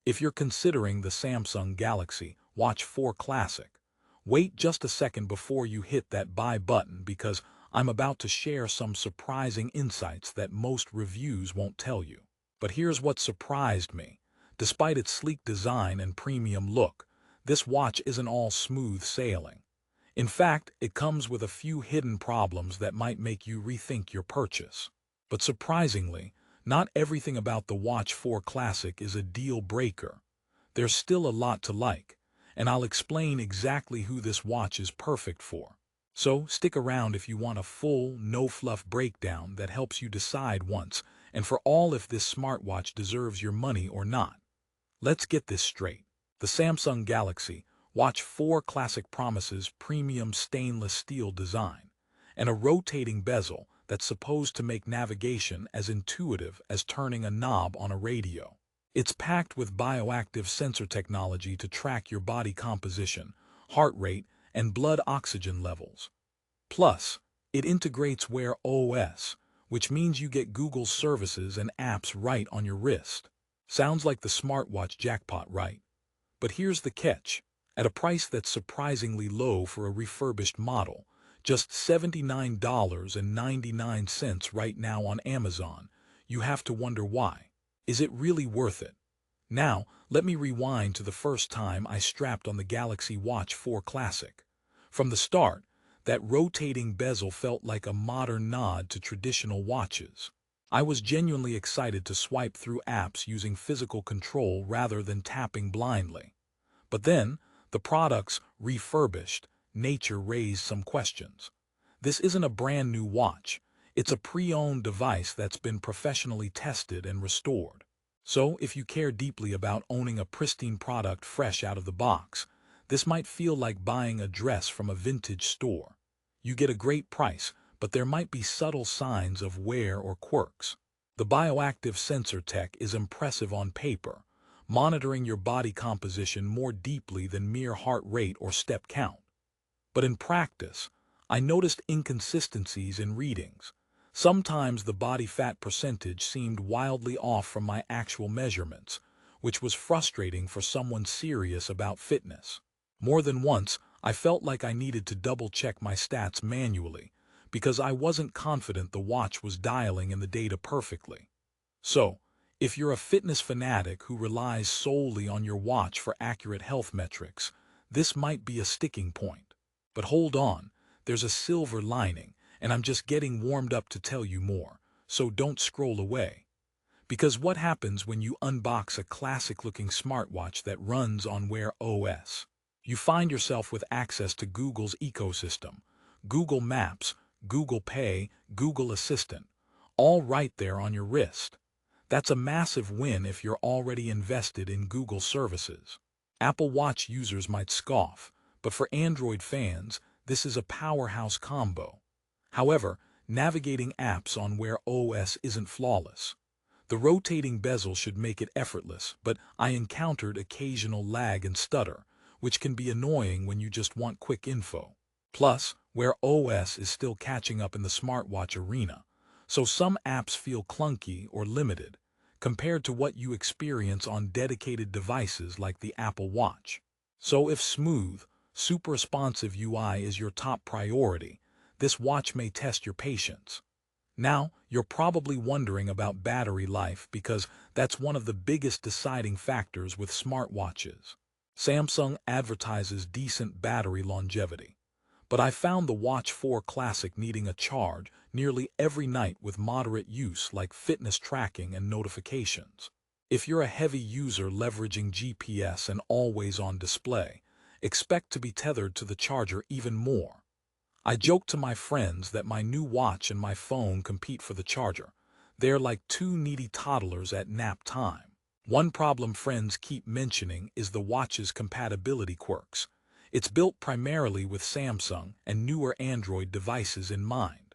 If you're considering the Samsung Galaxy Watch 4 Classic, wait just a second before you hit that buy button because I'm about to share some surprising insights that most reviews won't tell you. But here's what surprised me. Despite its sleek design and premium look, this watch isn't all smooth sailing. In fact, it comes with a few hidden problems that might make you rethink your purchase. But surprisingly, not everything about the Watch 4 Classic is a deal breaker. There's still a lot to like, and I'll explain exactly who this watch is perfect for. So stick around if you want a full, no-fluff breakdown that helps you decide once and for all if this smartwatch deserves your money or not. Let's get this straight. The Samsung Galaxy Watch 4 Classic promises premium stainless steel design and a rotating bezel that's supposed to make navigation as intuitive as turning a knob on a radio. It's packed with bioactive sensor technology to track your body composition, heart rate, and blood oxygen levels. Plus, it integrates Wear OS, which means you get Google's services and apps right on your wrist. Sounds like the smartwatch jackpot, right? But here's the catch. At a price that's surprisingly low for a refurbished model, just $79.99 right now on Amazon, you have to wonder why. Is it really worth it? Now, let me rewind to the first time I strapped on the Galaxy Watch 4 Classic. From the start, that rotating bezel felt like a modern nod to traditional watches. I was genuinely excited to swipe through apps using physical control rather than tapping blindly. But then, the product's refurbished nature raised some questions. This isn't a brand new watch. It's a pre-owned device that's been professionally tested and restored. So, if you care deeply about owning a pristine product fresh out of the box, this might feel like buying a dress from a vintage store. You get a great price, but there might be subtle signs of wear or quirks. The bioactive sensor tech is impressive on paper, monitoring your body composition more deeply than mere heart rate or step count. But in practice, I noticed inconsistencies in readings. Sometimes the body fat percentage seemed wildly off from my actual measurements, which was frustrating for someone serious about fitness. More than once, I felt like I needed to double-check my stats manually, because I wasn't confident the watch was dialing in the data perfectly. So, if you're a fitness fanatic who relies solely on your watch for accurate health metrics, this might be a sticking point. But hold on, there's a silver lining, and I'm just getting warmed up to tell you more, so don't scroll away. Because what happens when you unbox a classic-looking smartwatch that runs on Wear OS? You find yourself with access to Google's ecosystem, Google Maps, Google Pay, Google Assistant, all right there on your wrist. That's a massive win if you're already invested in Google services. Apple Watch users might scoff, but for Android fans, this is a powerhouse combo. However, navigating apps on Wear OS isn't flawless. The rotating bezel should make it effortless, but I encountered occasional lag and stutter, which can be annoying when you just want quick info. Plus, Wear OS is still catching up in the smartwatch arena, so some apps feel clunky or limited, compared to what you experience on dedicated devices like the Apple Watch. So if smooth, super responsive UI is your top priority, this watch may test your patience. Now, you're probably wondering about battery life because that's one of the biggest deciding factors with smartwatches. Samsung advertises decent battery longevity, but I found the Watch 4 Classic needing a charge nearly every night with moderate use like fitness tracking and notifications. If you're a heavy user leveraging GPS and always-on display, expect to be tethered to the charger even more. I joke to my friends that my new watch and my phone compete for the charger. They're like two needy toddlers at nap time. One problem friends keep mentioning is the watch's compatibility quirks. It's built primarily with Samsung and newer Android devices in mind.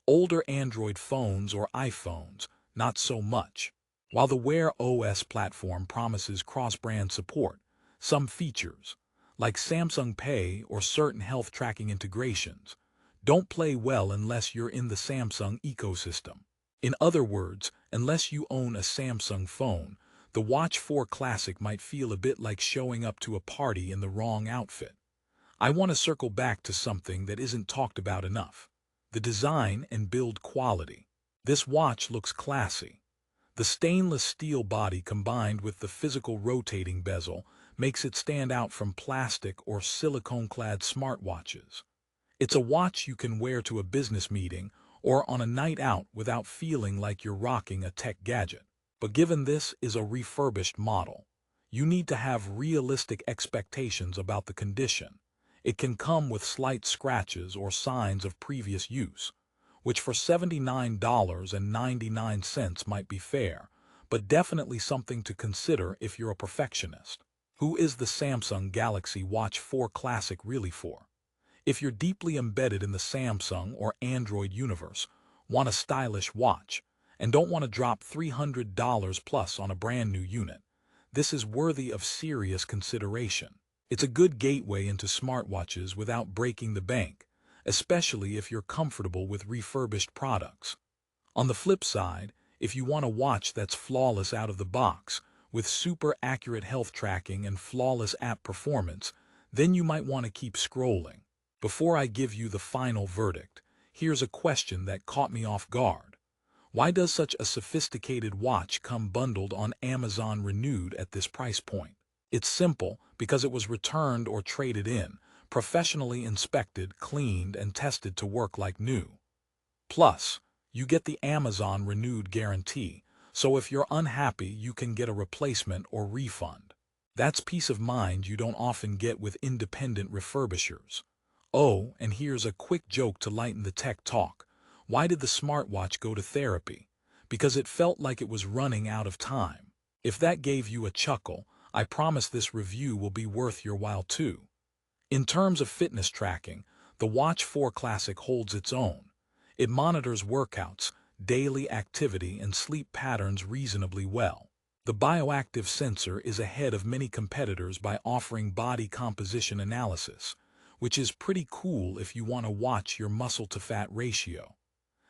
Older Android phones or iPhones, not so much. While the Wear OS platform promises cross-brand support, some features, like Samsung Pay or certain health tracking integrations, don't play well unless you're in the Samsung ecosystem. In other words, unless you own a Samsung phone, the Watch 4 Classic might feel a bit like showing up to a party in the wrong outfit. I want to circle back to something that isn't talked about enough: the design and build quality. This watch looks classy. The stainless steel body combined with the physical rotating bezel makes it stand out from plastic or silicone-clad smartwatches. It's a watch you can wear to a business meeting or on a night out without feeling like you're rocking a tech gadget. But given this is a refurbished model, you need to have realistic expectations about the condition. It can come with slight scratches or signs of previous use, which for $79.99 might be fair, but definitely something to consider if you're a perfectionist. Who is the Samsung Galaxy Watch 4 Classic really for? If you're deeply embedded in the Samsung or Android universe, want a stylish watch, and don't want to drop $300 plus on a brand new unit, this is worthy of serious consideration. It's a good gateway into smartwatches without breaking the bank, especially if you're comfortable with refurbished products. On the flip side, if you want a watch that's flawless out of the box, with super accurate health tracking and flawless app performance, then you might want to keep scrolling. Before I give you the final verdict, here's a question that caught me off guard. Why does such a sophisticated watch come bundled on Amazon Renewed at this price point? It's simple: because it was returned or traded in, professionally inspected, cleaned, and tested to work like new. Plus, you get the Amazon Renewed guarantee, so if you're unhappy, you can get a replacement or refund. That's peace of mind you don't often get with independent refurbishers. Oh, and here's a quick joke to lighten the tech talk. Why did the smartwatch go to therapy? Because it felt like it was running out of time. If that gave you a chuckle, I promise this review will be worth your while too. In terms of fitness tracking, the Watch 4 Classic holds its own. It monitors workouts, daily activity, and sleep patterns reasonably well. The bioactive sensor is ahead of many competitors by offering body composition analysis, which is pretty cool if you want to watch your muscle-to-fat ratio.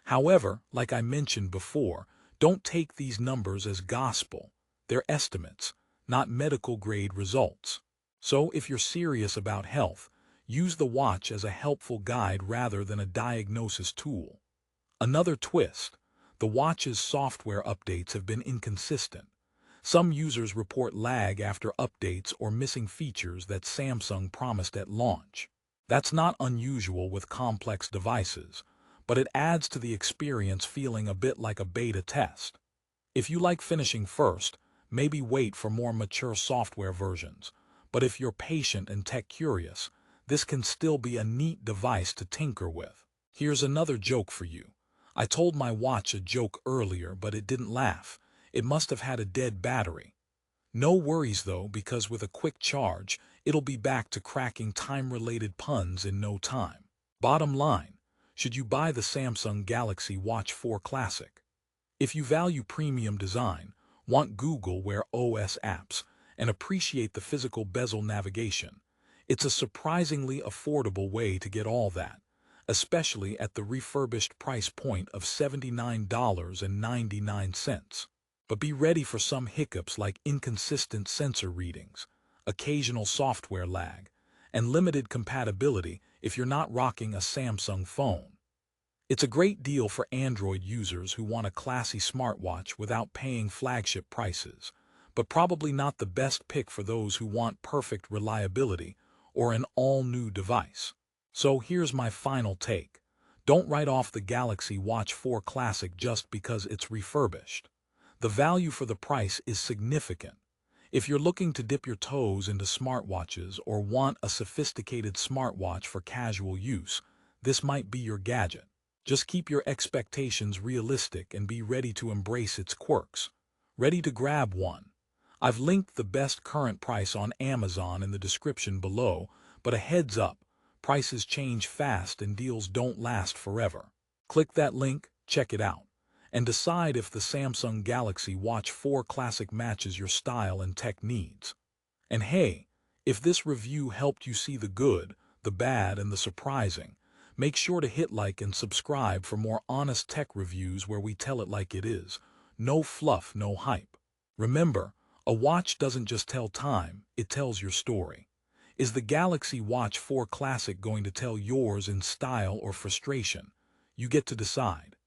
However, like I mentioned before, don't take these numbers as gospel. They're estimates, not medical-grade results. So if you're serious about health, use the watch as a helpful guide rather than a diagnosis tool. Another twist: the watch's software updates have been inconsistent. Some users report lag after updates or missing features that Samsung promised at launch. That's not unusual with complex devices, but it adds to the experience feeling a bit like a beta test. If you like finishing first, maybe wait for more mature software versions. But if you're patient and tech-curious, this can still be a neat device to tinker with. Here's another joke for you. I told my watch a joke earlier, but it didn't laugh. It must have had a dead battery. No worries though, because with a quick charge, it'll be back to cracking time-related puns in no time. Bottom line: should you buy the Samsung Galaxy Watch 4 Classic? If you value premium design, want Google Wear OS apps, and appreciate the physical bezel navigation, it's a surprisingly affordable way to get all that, especially at the refurbished price point of $79.99. But be ready for some hiccups like inconsistent sensor readings, occasional software lag, and limited compatibility if you're not rocking a Samsung phone. It's a great deal for Android users who want a classy smartwatch without paying flagship prices, but probably not the best pick for those who want perfect reliability or an all-new device. So here's my final take. Don't write off the Galaxy Watch 4 Classic just because it's refurbished. The value for the price is significant. If you're looking to dip your toes into smartwatches or want a sophisticated smartwatch for casual use, this might be your gadget. Just keep your expectations realistic and be ready to embrace its quirks. Ready to grab one? I've linked the best current price on Amazon in the description below, but a heads up, prices change fast and deals don't last forever. Click that link, check it out, and decide if the Samsung Galaxy Watch 4 Classic matches your style and tech needs. And hey, if this review helped you see the good, the bad, and the surprising, make sure to hit like and subscribe for more honest tech reviews where we tell it like it is. No fluff, no hype. Remember, A watch doesn't just tell time, it tells your story. Is the Galaxy Watch 4 Classic going to tell yours in style or frustration? You get to decide.